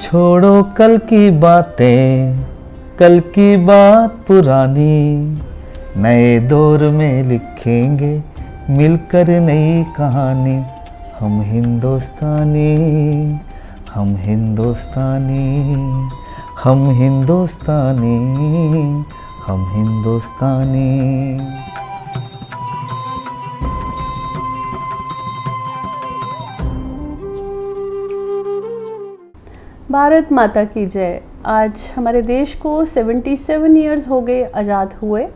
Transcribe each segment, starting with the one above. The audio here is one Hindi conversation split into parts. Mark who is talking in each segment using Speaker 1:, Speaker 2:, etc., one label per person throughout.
Speaker 1: छोड़ो कल की बातें, कल की बात पुरानी, नए दौर में लिखेंगे मिलकर नई कहानी। हम हिंदुस्तानी, हम हिंदुस्तानी, हम हिंदुस्तानी, हम हिंदुस्तानी।
Speaker 2: भारत माता की जय। आज हमारे देश को 77 ईयर्स हो गए आज़ाद हुए।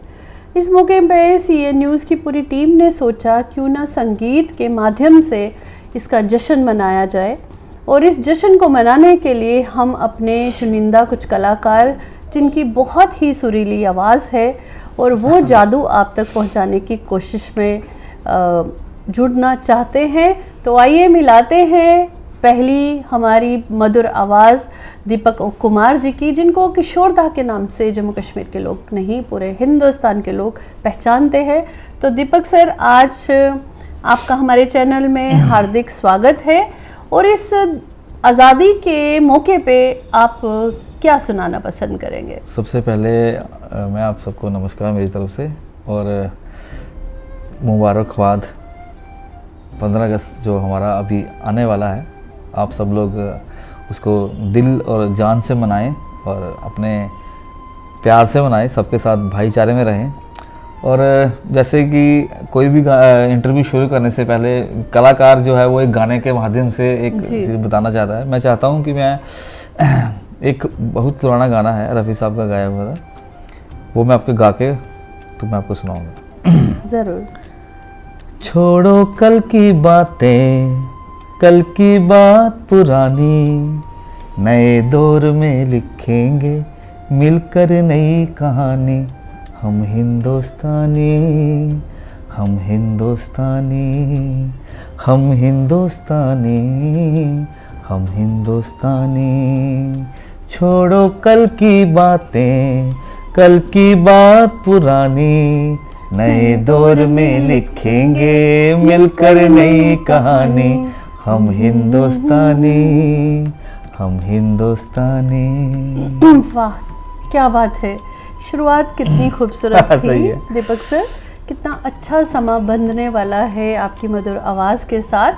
Speaker 2: इस मौके पे सीए न्यूज़ की पूरी टीम ने सोचा क्यों ना संगीत के माध्यम से इसका जश्न मनाया जाए, और इस जश्न को मनाने के लिए हम अपने चुनिंदा कुछ कलाकार जिनकी बहुत ही सुरीली आवाज़ है और वो जादू आप तक पहुंचाने की कोशिश में जुड़ना चाहते हैं। तो आइए मिलाते हैं पहली हमारी मधुर आवाज़ दीपक कुमार जी की, जिनको किशोर दा के नाम से जम्मू कश्मीर के लोग नहीं पूरे हिंदुस्तान के लोग पहचानते हैं। तो दीपक सर, आज आपका हमारे चैनल में हार्दिक स्वागत है, और इस आज़ादी के मौके पे आप क्या सुनाना पसंद करेंगे?
Speaker 1: सबसे पहले मैं आप सबको नमस्कार मेरी तरफ से, और मुबारकबाद 15 अगस्त जो हमारा अभी आने वाला है। आप सब लोग उसको दिल और जान से मनाएं और अपने प्यार से मनाएं, सबके साथ भाईचारे में रहें। और जैसे कि कोई भी इंटरव्यू शुरू करने से पहले कलाकार जो है वो एक गाने के माध्यम से एक चीज़ बताना चाहता है। मैं चाहता हूं कि मैं एक बहुत पुराना गाना है, रफ़ी साहब का गाया हुआ था, वो मैं आपको गा के तो मैं आपको सुनाऊंगा।
Speaker 2: ज़रूर।
Speaker 1: छोड़ो कल की बातें, कल की बात पुरानी, नए दौर में लिखेंगे मिलकर नई कहानी। हम हिंदुस्तानी, हम हिंदुस्तानी, हम हिंदुस्तानी, हम हिंदुस्तानी। छोड़ो कल की बातें, कल की बात पुरानी, नए दौर में लिखेंगे मिलकर नई कहानी। हम हिंदुस्तानी, हम हिंदुस्तानी।
Speaker 2: वाह, क्या बात है! शुरुआत कितनी खूबसूरत थी दीपक सर। कितना अच्छा समा बंधने वाला है आपकी मधुर आवाज़ के साथ।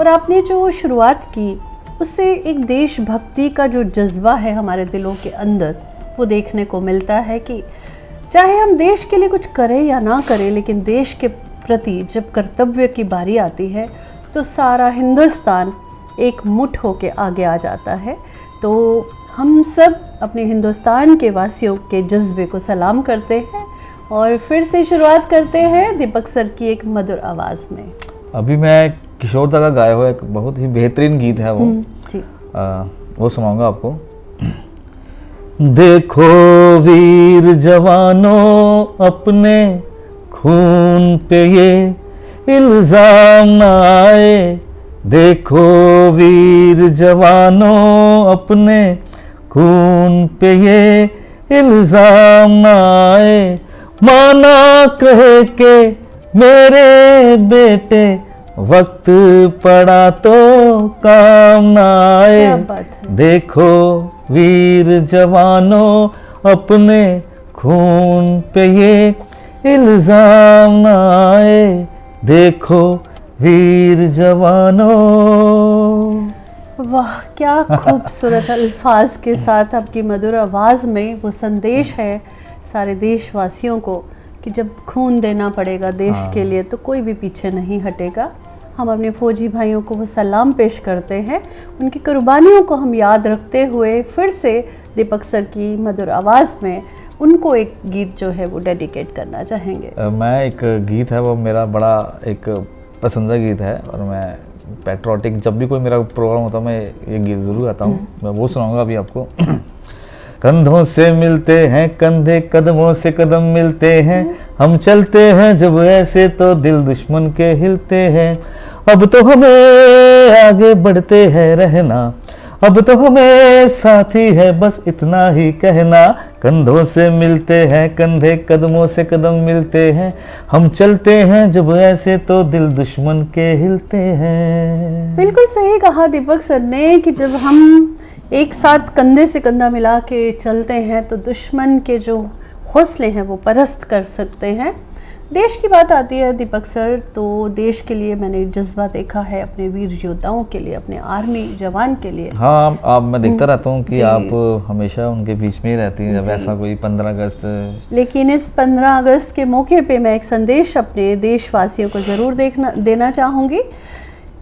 Speaker 2: और आपने जो शुरुआत की उससे एक देशभक्ति का जो जज्बा है हमारे दिलों के अंदर, वो देखने को मिलता है कि चाहे हम देश के लिए कुछ करें या ना करें, लेकिन देश के प्रति जब कर्तव्य की बारी आती है तो सारा हिंदुस्तान एक मुठ होके आगे आ जाता है। तो हम सब अपने हिंदुस्तान के वासियों के जज्बे को सलाम करते हैं और फिर से शुरुआत करते हैं दीपक सर की एक मधुर आवाज़ में।
Speaker 1: अभी मैं किशोर दा का गाया हुआ एक बहुत ही बेहतरीन गीत है वो
Speaker 2: जी,
Speaker 1: वो सुनाऊंगा आपको। देखो वीर जवानों, अपने खून पे ये इल्जाम न आए। देखो वीर जवानों, अपने खून पे ये इल्जाम न आए। माना कहे के मेरे बेटे, वक्त पड़ा तो काम न आए।
Speaker 2: क्या बात है।
Speaker 1: देखो वीर जवानों, अपने खून पे ये इल्जाम न आए। देखो वीर जवानों।
Speaker 2: वाह, क्या खूबसूरत अल्फाज के साथ आपकी मधुर आवाज़ में वो संदेश है सारे देशवासियों को कि जब खून देना पड़ेगा देश के लिए तो कोई भी पीछे नहीं हटेगा। हम अपने फौजी भाइयों को वो सलाम पेश करते हैं, उनकी कुर्बानियों को हम याद रखते हुए फिर से दीपक सर की मधुर आवाज़ में उनको एक गीत जो है वो डेडिकेट करना चाहेंगे।
Speaker 1: मैं एक गीत है वो मेरा बड़ा एक पसंदीदा गीत है, और मैं पैट्रियोटिक जब भी कोई मेरा प्रोग्राम होता है मैं ये गीत ज़रूर गाता हूँ। मैं वो सुनाऊंगा अभी आपको। कंधों से मिलते हैं कंधे, कदमों से कदम मिलते हैं, हम चलते हैं जब ऐसे तो दिल दुश्मन के हिलते हैं। अब तो हमें आगे बढ़ते हैं रहना, अब तो हमें साथी है बस इतना ही कहना। कंधों से मिलते हैं कंधे, कदमों से कदम मिलते हैं, हम चलते हैं जब ऐसे तो दिल दुश्मन के हिलते हैं।
Speaker 2: बिल्कुल सही कहा दीपक सर ने कि जब हम एक साथ कंधे से कंधा मिला के चलते हैं तो दुश्मन के जो हौसले हैं वो पस्त कर सकते हैं। देश की बात आती है दीपक सर, तो देश के लिए मैंने जज्बा देखा है, अपने वीर योद्धाओं के लिए, अपने आर्मी जवान के लिए।
Speaker 1: हाँ, आप मैं देखता रहता हूँ कि आप हमेशा उनके बीच में ही रहती हैं जब ऐसा कोई 15 अगस्त।
Speaker 2: लेकिन इस 15 अगस्त के मौके पे मैं एक संदेश अपने देशवासियों को ज़रूर देना चाहूँगी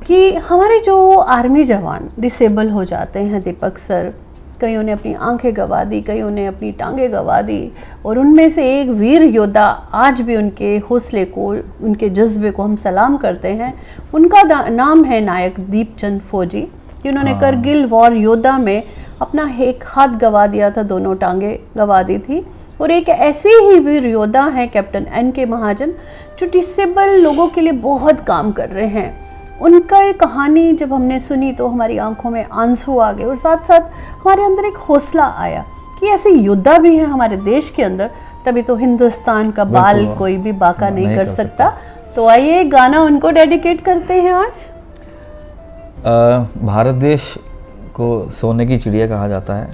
Speaker 2: कि हमारे जो आर्मी जवान डिसेबल हो जाते हैं दीपक सर, कईयों ने अपनी आंखें गंवा दी, कईयों ने अपनी टांगें गंवा दी, और उनमें से एक वीर योद्धा आज भी उनके हौसले को, उनके जज्बे को हम सलाम करते हैं। उनका नाम है नायक दीपचंद फौजी, जिन्होंने करगिल वॉर योद्धा में अपना एक हाथ गंवा दिया था, दोनों टांगें गंवा दी थी। और एक ऐसे ही वीर योद्धा हैं कैप्टन NK महाजन, जो डिसेबल लोगों के लिए बहुत काम कर रहे हैं। उनका एक कहानी जब हमने सुनी तो हमारी आंखों में आंसू आ गए, और साथ साथ हमारे अंदर एक हौसला आया कि ऐसे योद्धा भी हैं हमारे देश के अंदर, तभी तो हिंदुस्तान का बाल कोई भी बाका नहीं कर सकता। तो आइए गाना उनको डेडिकेट करते हैं आज।
Speaker 1: भारत देश को सोने की चिड़िया कहा जाता है,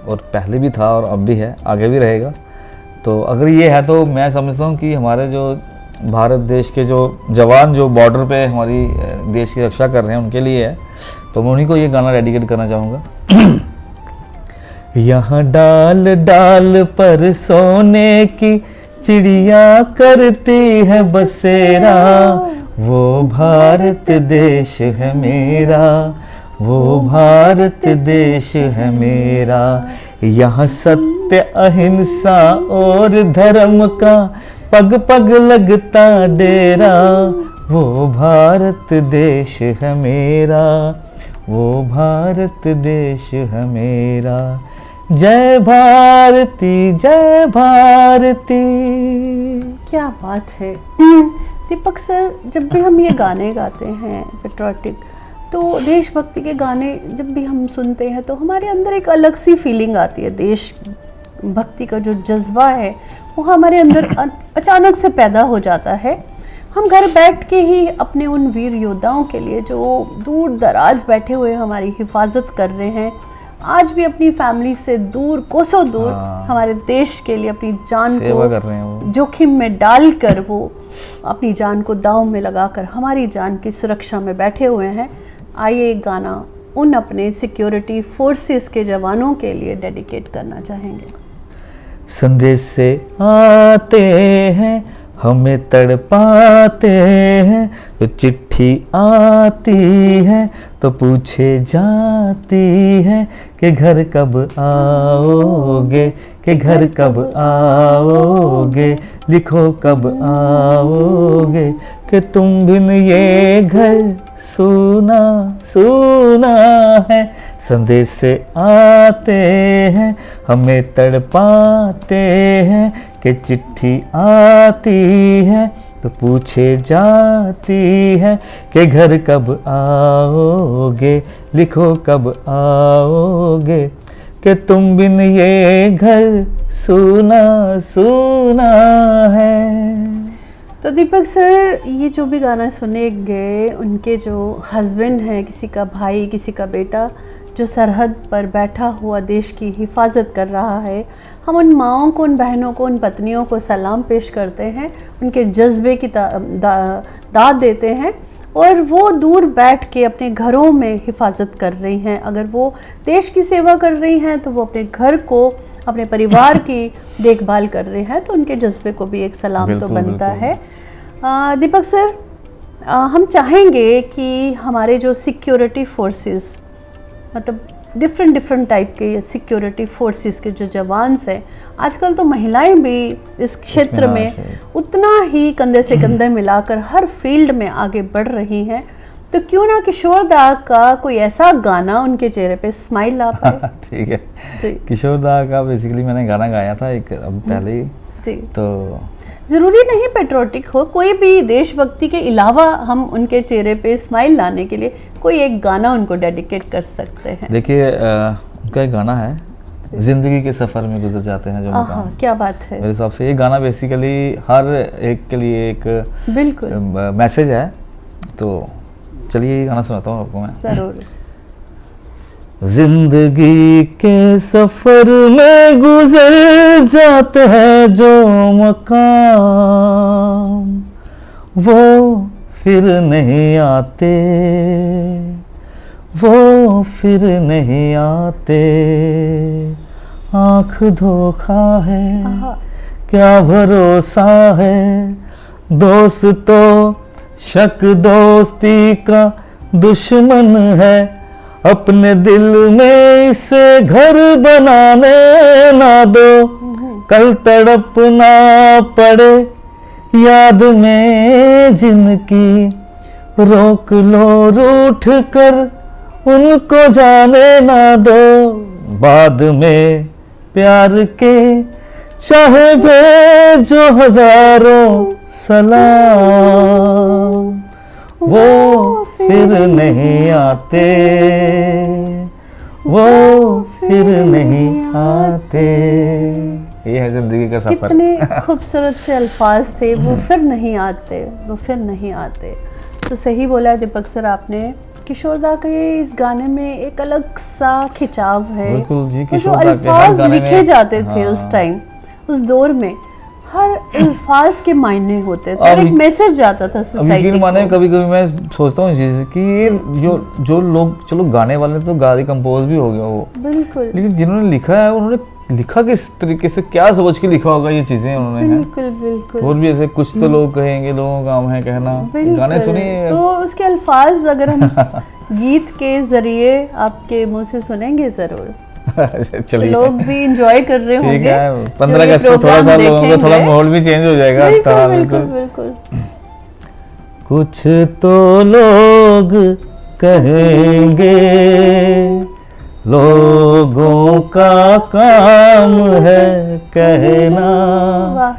Speaker 1: और पहले भी था और अब भी है, आगे भी रहेगा। तो अगर ये है तो मैं समझता हूँ कि हमारे जो भारत देश के जो जवान जो बॉर्डर पे हमारी देश की रक्षा कर रहे हैं उनके लिए है, तो मैं उन्हीं को ये गाना डेडिकेट करना चाहूँगा। यहाँ डाल डाल पर सोने की चिड़िया करती है बसेरा, वो भारत देश है मेरा, वो भारत देश है मेरा। यहाँ सत्य अहिंसा और धर्म का पग पग लगता डेरा, वो भारत देश है मेरा, वो भारत देश है मेरा। जय भारती जय भारती।
Speaker 2: क्या बात है दीपक सर, जब भी हम ये गाने गाते हैं पेट्रियोटिक, तो देशभक्ति के गाने जब भी हम सुनते हैं तो हमारे अंदर एक अलग सी फीलिंग आती है। देश भक्ति का जो जज्बा है वो हमारे अंदर अचानक से पैदा हो जाता है। हम घर बैठ के ही अपने उन वीर योद्धाओं के लिए जो दूर दराज बैठे हुए हमारी हिफाजत कर रहे हैं, आज भी अपनी फैमिली से दूर, कोसों दूर, हमारे देश के लिए अपनी जान
Speaker 1: सेवा कर रहे हैं, वो
Speaker 2: जोखिम में डालकर, वो अपनी जान को दांव में लगाकर हमारी जान की सुरक्षा में बैठे हुए हैं। आइए एक गाना उन अपने सिक्योरिटी फोर्सेस के जवानों के लिए डेडिकेट करना चाहेंगे।
Speaker 1: संदेश से आते हैं हमें तड़पाते हैं, तो चिट्ठी आती है तो पूछे जाती है कि घर कब आओगे, कि घर कब आओगे, लिखो कब आओगे, कि तुम बिन ये घर सूना सूना है। संदेश से आते हैं हमें तड़पाते हैं, कि चिट्ठी आती है तो पूछे जाती है कि घर कब आओगे, लिखो कब आओगे, कि तुम बिन ये घर सूना सूना है।
Speaker 2: तो दीपक सर, ये जो भी गाना सुने गए, उनके जो हस्बैंड हैं, किसी का भाई, किसी का बेटा, जो सरहद पर बैठा हुआ देश की हिफाजत कर रहा है, हम उन माँओं को, उन बहनों को, उन पत्नियों को सलाम पेश करते हैं, उनके जज्बे की दाद देते हैं। और वो दूर बैठ के अपने घरों में हिफाजत कर रही हैं। अगर वो देश की सेवा कर रही हैं तो वो अपने घर को, अपने परिवार की देखभाल कर रहे हैं, तो उनके जज्बे को भी एक सलाम तो बनता है। दीपक सर, हम चाहेंगे कि हमारे जो सिक्योरिटी फोर्सेस, मतलब डिफरेंट टाइप के सिक्योरिटी फोर्सेस के जो जवान हैं, आजकल तो महिलाएं भी इस क्षेत्र में उतना ही कंधे से कंधे मिलाकर हर फील्ड में आगे बढ़ रही हैं, तो क्यों ना किशोर दा का कोई ऐसा गाना उनके चेहरे पे स्माइल ला पाए।
Speaker 1: ठीक है, किशोर दा का बेसिकली मैंने गाना गाया था एक अब पहले ही, तो
Speaker 2: ज़रूरी नहीं पेट्रियोटिक हो, कोई भी देशभक्ति के अलावा हम उनके चेहरे पे स्माइल लाने के लिए कोई एक गाना उनको डेडिकेट कर सकते हैं।
Speaker 1: देखिए, उनका एक गाना है, जिंदगी के सफ़र में गुजर जाते हैं जो मुकाम।
Speaker 2: क्या बात है।
Speaker 1: मेरे हिसाब से ये गाना बेसिकली हर एक के लिए एक
Speaker 2: बिल्कुल
Speaker 1: मैसेज है। तो चलिए ये गाना सुनाता हूँ आपको मैं।
Speaker 2: ज़रूर।
Speaker 1: जिंदगी के सफर में गुजर जाते हैं जो मकाम, वो फिर नहीं आते, वो फिर नहीं आते। आँख धोखा है, क्या भरोसा है, दोस्तों शक दोस्ती का दुश्मन है। अपने दिल में इसे घर बनाने ना दो, कल तड़पना पड़े याद में जिनकी। रोक लो रूठ कर उनको जाने ना दो, बाद में प्यार के चाहे भेजो हजारों सलाम, वो फिर नहीं आते, वो फिर नहीं आते। ये है जिंदगी का सफर।
Speaker 2: कितने खूबसूरत से अल्फाज थे, वो फिर नहीं आते, वो फिर नहीं आते। तो सही बोला दीपक सर आपने। किशोर दा के इस गाने में एक अलग सा खिंचाव है।
Speaker 1: बिल्कुल जी,
Speaker 2: जो
Speaker 1: किशोर दा के हर
Speaker 2: अल्फाज
Speaker 1: गाने
Speaker 2: लिखे
Speaker 1: में,
Speaker 2: जाते थे
Speaker 1: हाँ।
Speaker 2: उस टाइम, उस दौर में हर अल्फाज के मायने होते थे और
Speaker 1: अब
Speaker 2: एक मैसेज जाता था
Speaker 1: अब
Speaker 2: सोसाइटी
Speaker 1: यकीन माने
Speaker 2: को।
Speaker 1: कभी कभी मैं सोचता हूँ इस चीज़ कि ये जो लोग, चलो गाने वाले तो गा कंपोज भी हो गया वो,
Speaker 2: बिल्कुल
Speaker 1: लेकिन जिन्होंने लिखा है उन्होंने लिखा किस तरीके से, क्या सोच के लिखा होगा ये चीजें उन्होंने, हैं।
Speaker 2: बिल्कुल बिल्कुल
Speaker 1: और भी ऐसे कुछ तो लोग कहेंगे, लोगों का काम है कहना।
Speaker 2: बिल्कुल।
Speaker 1: गाने सुनिए
Speaker 2: तो उसके अल्फाज अगर हम गीत के जरिए आपके मुंह से सुनेंगे जरूर, तो
Speaker 1: चलिए
Speaker 2: लोग भी इंजॉय कर रहे
Speaker 1: ठीक
Speaker 2: होंगे।
Speaker 1: है।
Speaker 2: जो
Speaker 1: 15
Speaker 2: ये
Speaker 1: अगस्त को थोड़ा
Speaker 2: प्रोग्राम
Speaker 1: सा लोगों का थोड़ा
Speaker 2: देखेंगे।
Speaker 1: माहौल भी चेंज हो जाएगा।
Speaker 2: बिल्कुल
Speaker 1: हाँ,
Speaker 2: बिल्कुल बिल्कुल।
Speaker 1: कुछ तो लोग कहेंगे, लोगों का काम है कहना।
Speaker 2: वाह,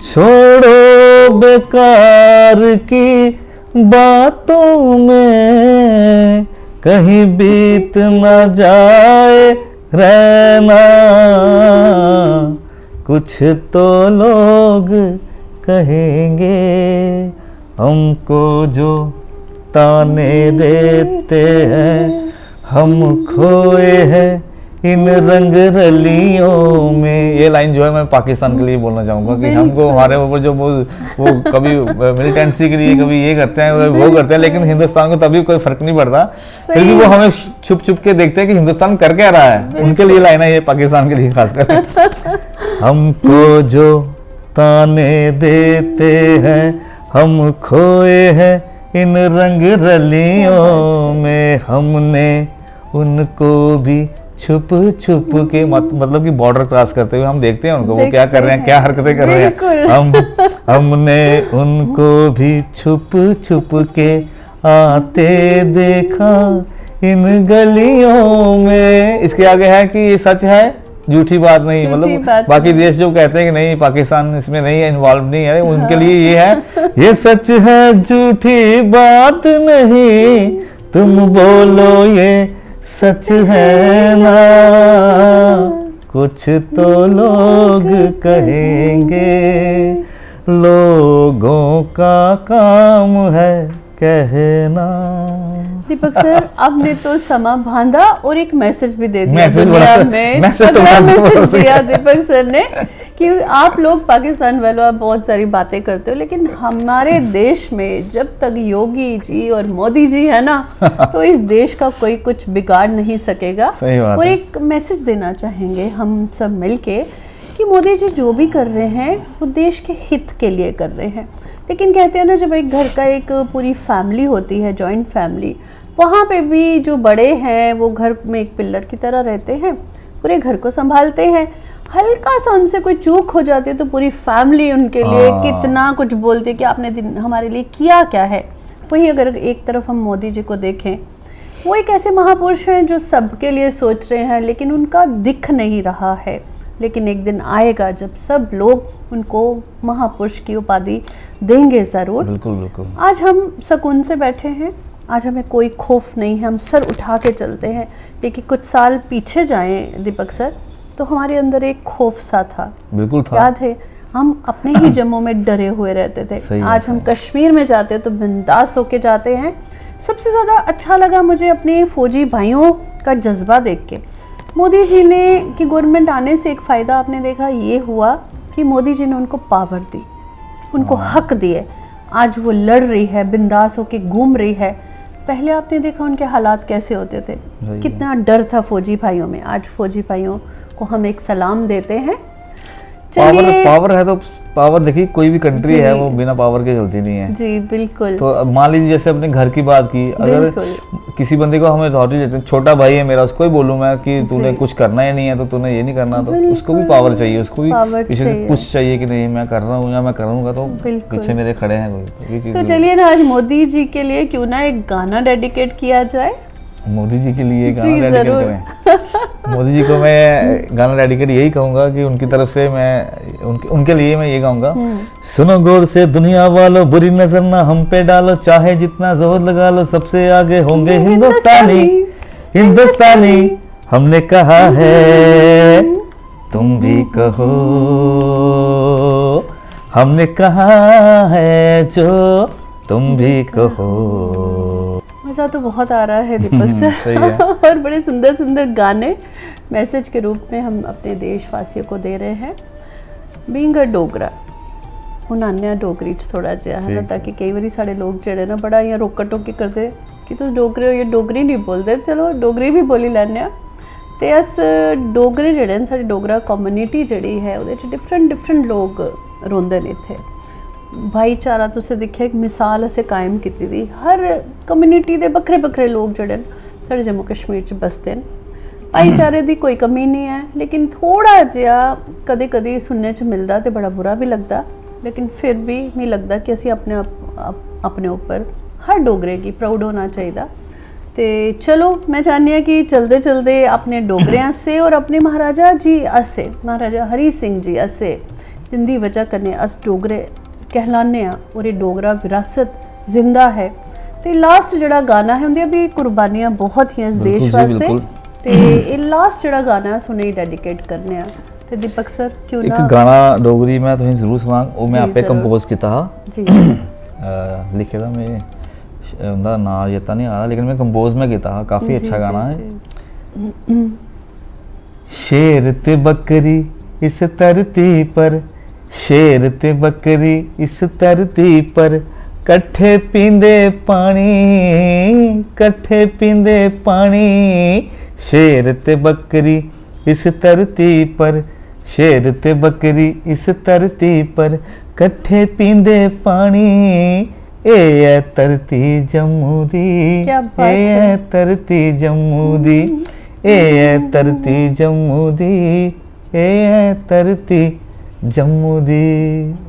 Speaker 1: छोड़ो बेकार की बातों में, कहीं बीत न जाए रहना। कुछ तो लोग कहेंगे, हमको जो ताने देते हैं, हम खोए हैं इन रंग रलियों में। ये लाइन जो है मैं पाकिस्तान के लिए बोलना चाहूँगा कि हमको हमारे ऊपर जो वो कभी मिलिटेंसी के लिए कभी ये करते हैं, वो करते हैं, लेकिन हिंदुस्तान को तभी कोई फर्क नहीं पड़ता। फिर भी वो हमें छुप छुप के देखते हैं कि हिंदुस्तान कर क्या रहा है। उनके लिए लाइन है ये, पाकिस्तान के लिए खासकर। हमको जो ताने देते हैं, हम खोए हैं इन रंग रलियों में। हमने उनको भी छुप छुप के मतलब कि बॉर्डर क्रॉस करते हुए हम देखते हैं उनको, वो क्या कर रहे हैं, क्या हरकतें कर रहे हैं। हमने उनको भी छुप छुप के आते देखा इन गलियों में। इसके आगे है कि ये सच है, झूठी बात नहीं। मतलब बाकी देश जो कहते हैं कि नहीं पाकिस्तान इसमें नहीं है, इन्वॉल्व नहीं है, उनके लिए ये है, ये सच है झूठी बात नहीं, तुम बोलो ये सच है ना। कुछ तो लोग कहेंगे, लोगों का काम है कहना।
Speaker 2: दीपक सर आपने तो समा बांधा और एक मैसेज भी दे दिया
Speaker 1: मैसेज
Speaker 2: दुनिया
Speaker 1: बड़ा-
Speaker 2: में।
Speaker 1: मैसेज तो
Speaker 2: तगड़ा
Speaker 1: बड़ा
Speaker 2: मैसेज
Speaker 1: जबरदस्त
Speaker 2: दिया दीपक सर ने कि आप लोग पाकिस्तान वालों आप बहुत सारी बातें करते हो, लेकिन हमारे देश में जब तक योगी जी और मोदी जी है ना, तो इस देश का कोई कुछ बिगाड़ नहीं सकेगा।
Speaker 1: सही बात
Speaker 2: और
Speaker 1: है।
Speaker 2: एक मैसेज देना चाहेंगे हम सब मिलके कि मोदी जी जो भी कर रहे हैं वो देश के हित के लिए कर रहे हैं। लेकिन कहते हैं ना, जब एक घर का एक पूरी फैमिली होती है, जॉइंट फैमिली, वहाँ पे भी जो बड़े हैं वो घर में एक पिल्लर की तरह रहते हैं, पूरे घर को संभालते हैं। हल्का सा उनसे कोई चूक हो जाती है तो पूरी फैमिली उनके लिए कितना कुछ बोलती है कि आपने दिन हमारे लिए किया क्या है। वही अगर एक तरफ हम मोदी जी को देखें, वो एक ऐसे महापुरुष हैं जो सबके लिए सोच रहे हैं, लेकिन उनका दिख नहीं रहा है। लेकिन एक दिन आएगा जब सब लोग उनको महापुरुष की उपाधि देंगे ज़रूर।
Speaker 1: बिल्कुल बिल्कुल।
Speaker 2: आज हम सुकून से बैठे हैं, आज हमें कोई खौफ नहीं है, हम सर उठा के चलते हैं। लेकिन कुछ साल पीछे जाएं दीपक सर, तो हमारे अंदर एक खौफ सा था।
Speaker 1: बिल्कुल था।
Speaker 2: याद है, हम अपने ही जम्मू में डरे हुए रहते थे। आज हम कश्मीर में जाते हैं तो बिंदास होके जाते हैं। सबसे ज़्यादा अच्छा लगा मुझे अपने फौजी भाइयों का जज्बा देख के, मोदी जी ने की गवर्नमेंट आने से एक फ़ायदा आपने देखा ये हुआ कि मोदी जी ने उनको पावर दी, उनको हक दिए। आज वो लड़ रही है, बिंदास होके घूम रही है। पहले आपने देखा उनके हालात कैसे होते थे, कितना डर था फौजी भाइयों में। आज फौजी भाइयों को हम एक सलाम देते हैं।
Speaker 1: पावर है तो पावर देखिए, कोई भी कंट्री है वो बिना पावर के चलती नहीं है।
Speaker 2: जी बिल्कुल।
Speaker 1: तो अब मान लीजिए जैसे अपने घर की बात की, अगर किसी बंदे को हमें अथॉरिटी देते हैं, छोटा भाई है मेरा, उसको ही बोलूँ मैं कि तूने कुछ करना ही नहीं है तो तूने ये नहीं करना, तो उसको भी पावर चाहिए, उसको भी पीछे से पुश चाहिए कि नहीं मैं कर रहा हूँ या मैं करूँगा, तो पीछे मेरे खड़े हैं कोई।
Speaker 2: तो चलिए ना आज मोदी जी के लिए क्यों ना एक गाना डेडिकेट किया जाए।
Speaker 1: मोदी जी के लिए गाना डेडिकेट करें। मोदी जी को मैं गाना डेडिकेट यही कहूँगा कि उनकी तरफ से मैं उनके लिए मैं ये गाऊंगा, सुनो गौर से दुनिया वालों, बुरी नजर ना हम पे डालो, चाहे जितना जोर लगा लो, सबसे आगे होंगे हिंदुस्तानी। हिंदुस्तानी हमने कहा है तुम भी कहो, हमने कहा है जो तुम भी कहो। मज़ा तो बहुत आ रहा है दीपक सर। और बड़े सुंदर सुंदर गाने मैसेज के रूप में हम अपने देशवासियों को दे रहे हैं। बीइंग अ डोगरा उन्हाने डोगरी च थोड़ा जिहा है ना, ताकि कई बार साढ़े लोग जड़े ना बड़ा इ'यां रोका टोकी करते कि तुस डोगरे हो, ये डोगरी नहीं बोलते। चलो डोगरी भी बोली लैने ते अस डोगरे जड़े न, साढ़ी डोगरा कम्युनिटी जड़ी है उहदे च डिफरेंट लोग रोंदे ने इत्थे। भाईचारा तुसें दिक्खेआ एक मिसाल असें कायम कीती दी, हर कम्युनिटी दे बक्खरे बक्खरे लोग जेह्ड़े न साढ़े जम्मू कश्मीर च बसदे न। भाईचारे दी कोई कमी नहीं है, लेकिन थोड़ा जिहा कदें कदें सुनने च मिलदा ते बड़ा बुरा भी लगदा, लेकिन फिर भी मिगी लगदा कि असीं अपने उप्पर हर डोगरे गी प्राउड होना चाहिदा। ते चलो मैं चाहनी आं कि चलदे चलदे अपने डोगरे आस्से और अपने महाराजा जी आस्से, महाराजा हरी सिंह जी आस्से, जिंदी वजह कन्नै अस डोगरे कहलाने और ये डोगरा विरासत जिंदा है। तो लास्ट जड़ा गाना है उनकी भी कुर्बानियां बहुत ही इस देश वास्ते, तो ये लास्ट जड़ा गाना है उन्हें डेडिकेट करने। तो दीपक सर क्यों ना एक गाना डोगरी में तुसीं जरूर सुनांग, वो मैं आपे कंपोज कीता हा
Speaker 2: जी।
Speaker 1: लिखे दा मैं उनका नाम चेता नहीं आ रहा, लेकिन मैं कंपोज में कीता हा, काफ़ी अच्छा गाना है। शेर ते बकरी इस धरती पर, शेर ते बकरी इस धरती पर, कट्ठे पींदे पानी, कट्ठे पींदे पानी। शेर ते बकरी इस धरती पर, शेर ते बकरी इस धरती पर, कट्ठे पींदे पानी। ए है धरती जम्मू दी, ए है धरती जम्मू दी, ए है धरती जम्मू दी, ए है धरती जम्मू दी।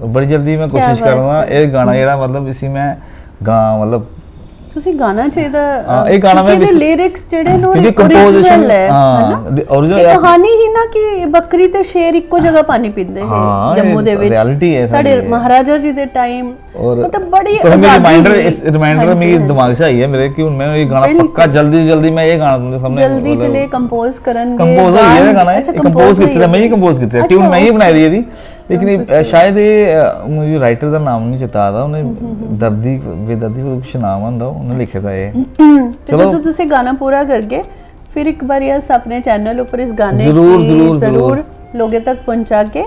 Speaker 1: बड़ी जल्दी मैं कोशिश करूँगा ये गाना जेड़ा मतलब इसी में मतलब
Speaker 2: ਤੁਸੀਂ गाना चाहिदा।
Speaker 1: ਇਹ गाना मैं
Speaker 2: लिरिक्स जेड़े नो ओरिजिनल है ना, ओरिजिनल कहानी ही ना कि बकरी ते शेर इक्को जगह पानी पींदे हैं जम्मू दे विच, रियलिटी है साडे महाराजा जी दे टाइम। मतलब बड़ी
Speaker 1: रिमाइंडर मेरे दिमाग से आई है मेरे कि मैं ये गाना पक्का जल्दी मैं ये गाना तुमने सामने
Speaker 2: जल्दी चले कंपोज करनगे।
Speaker 1: कंपोज हो गया गाना, कंपोज कीता मैं ही कंपोज कीता, ट्यून मैं ही बनाई दी, लेकिन शायद ये मुझे राइटर का नाम नहीं चेता आता, उन्हें दर्दी बेदर्दी कुछ नाम आंदा उन्हें लिखे था ये।
Speaker 2: चलो तो तुसे गाना पूरा करके फिर एक बार अस अपने चैनल ऊपर इस गाने जरूर लोगों तक पहुंचा के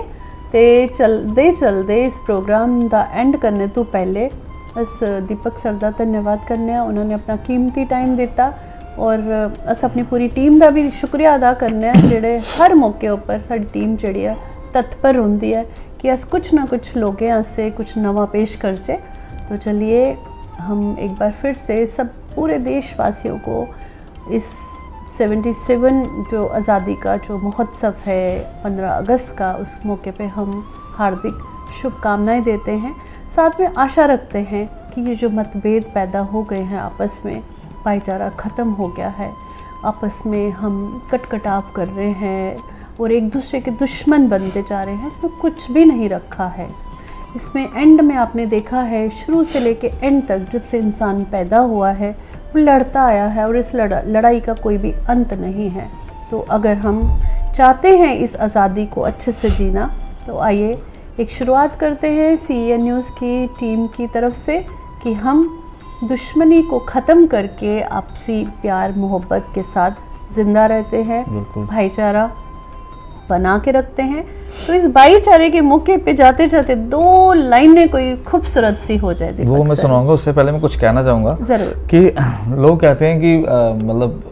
Speaker 2: ते चलते इस प्रोग्राम दा एंड करने तो पहले अस दीपक सर दा धन्यवाद करने, उन्होंने अपना कीमती टाइम दिता, और अस अपनी पूरी टीम का भी शुक्रिया अदा करने जेड़े हर मौके ऊपर साडी टीम जिहड़ी है तत्पर होंदी है कि अस कुछ ना कुछ लोगों आस्ते कुछ नवा पेश करचे। तो चलिए हम एक बार फिर से सब पूरे देशवासियों को इस 77 जो आज़ादी का जो महोत्सव है 15 अगस्त का, उस मौके पे हम हार्दिक शुभकामनाएं देते हैं। साथ में आशा रखते हैं कि ये जो मतभेद पैदा हो गए हैं आपस में, भाईचारा ख़त्म हो गया है, आपस में हम कटकटाव कर रहे हैं और एक दूसरे के दुश्मन बनते जा रहे हैं, इसमें कुछ भी नहीं रखा है। इसमें एंड में आपने देखा है शुरू से लेके एंड तक जब से इंसान पैदा हुआ है वो लड़ता आया है, और इस लड़ाई का कोई भी अंत नहीं है। तो अगर हम चाहते हैं इस आज़ादी को अच्छे से जीना, तो आइए एक शुरुआत करते हैं CEN न्यूज़ की टीम की तरफ से कि हम दुश्मनी को ख़त्म करके आपसी प्यार मोहब्बत के साथ जिंदा रहते हैं,
Speaker 1: बिल्कुल।
Speaker 2: भाईचारा बना के रखते हैं। तो इस भाईचारे के मौके पे जाते जाते 2 लाइनें कोई खूबसूरत सी हो जाए दीपक
Speaker 1: वो मैं
Speaker 2: सर।
Speaker 1: सुनाऊंगा, उससे पहले मैं कुछ कहना चाहूँगा
Speaker 2: जरूर।
Speaker 1: कि लोग कहते हैं कि मतलब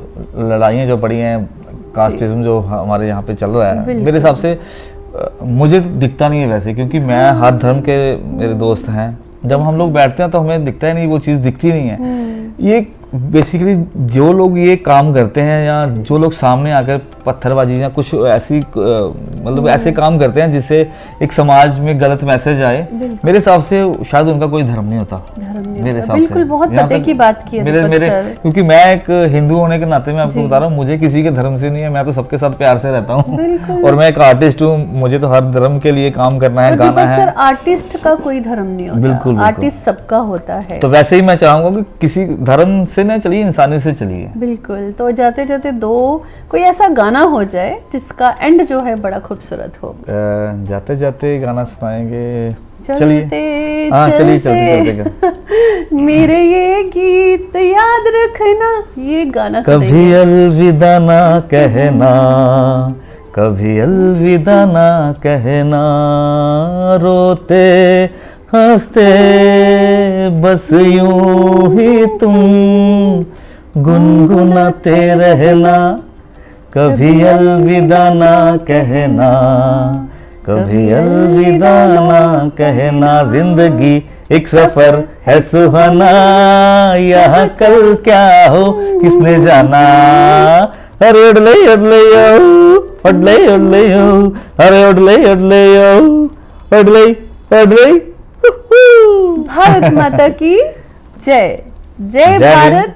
Speaker 1: लड़ाइयाँ जो पड़ी हैं, कास्टिज्म जो हमारे यहाँ पे चल रहा है,
Speaker 2: बिल्कुल।
Speaker 1: मेरे हिसाब से मुझे तो दिखता नहीं है वैसे, क्योंकि मैं हर धर्म के मेरे दोस्त हैं, जब हम लोग बैठते हैं तो हमें दिखता ही नहीं, वो चीज़ दिखती नहीं है। ये बेसिकली जो लोग ये काम करते हैं या जो लोग सामने आकर पत्थरबाजी या कुछ ऐसी मतलब ऐसे काम करते हैं जिससे एक समाज में गलत मैसेज आए, मेरे हिसाब से शायद उनका कोई धर्म नहीं होता। मेरे हिसाब से
Speaker 2: बिल्कुल, बहुत पते की बात की है
Speaker 1: मेरे
Speaker 2: दीपक
Speaker 1: मेरे
Speaker 2: सर।
Speaker 1: क्योंकि मैं एक हिंदू होने के नाते मैं आपको बता रहा हूँ, मुझे किसी के धर्म से नहीं है, मैं तो सबके साथ प्यार से रहता हूँ और मैं एक आर्टिस्ट हूँ, मुझे तो हर धर्म के लिए काम करना है, गाना
Speaker 2: दीपक
Speaker 1: है।
Speaker 2: सर, आर्टिस्ट का कोई धर्म नहीं होता।
Speaker 1: बिल्कुल।
Speaker 2: आर्टिस्ट सबका होता है।
Speaker 1: तो वैसे ही मैं चाहूंगा कि किसी धर्म से ना चलिए, इंसानी से चलिए।
Speaker 2: बिल्कुल। तो जाते जाते कोई ऐसा गाना हो जाए जिसका एंड जो है बड़ा खूबसूरत हो।
Speaker 1: जाते जाते गाना सुनाएंगे।
Speaker 2: चलते
Speaker 1: हाँ, चलिए
Speaker 2: चलते मेरे ये गीत याद रखना, ये गाना
Speaker 1: कभी अलविदा ना कहना, कभी अलविदा ना कहना, रोते हंसते बस यूं ही तुम गुनगुनाते रहना, कभी अलविदा ना कहना, कभी अलविदा ना कहना, जिंदगी एक सफर है सुहाना, यहाँ कल क्या हो किसने जाना, अरे उड़ले उड़ले उड़ले उड़ले अरे उड़ले उड़ले उड़ले उड़ले।
Speaker 2: भारत माता की जय। जय भारत।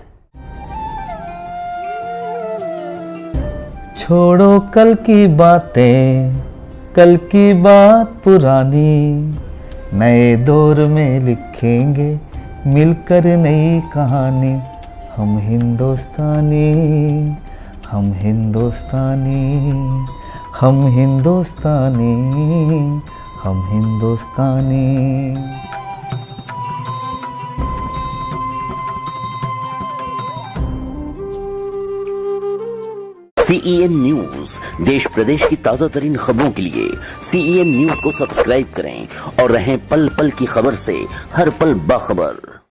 Speaker 1: छोड़ो कल की बातें, कल की बात पुरानी, नए दौर में लिखेंगे मिलकर नई कहानी, हम हिंदुस्तानी, हम हिंदुस्तानी, हम हिंदुस्तानी, हम हिंदुस्तानी।
Speaker 3: CEN न्यूज, देश प्रदेश की ताजा तरीन खबरों के लिए CEN न्यूज को सब्सक्राइब करें और रहें पल पल की खबर से हर पल बाखबर।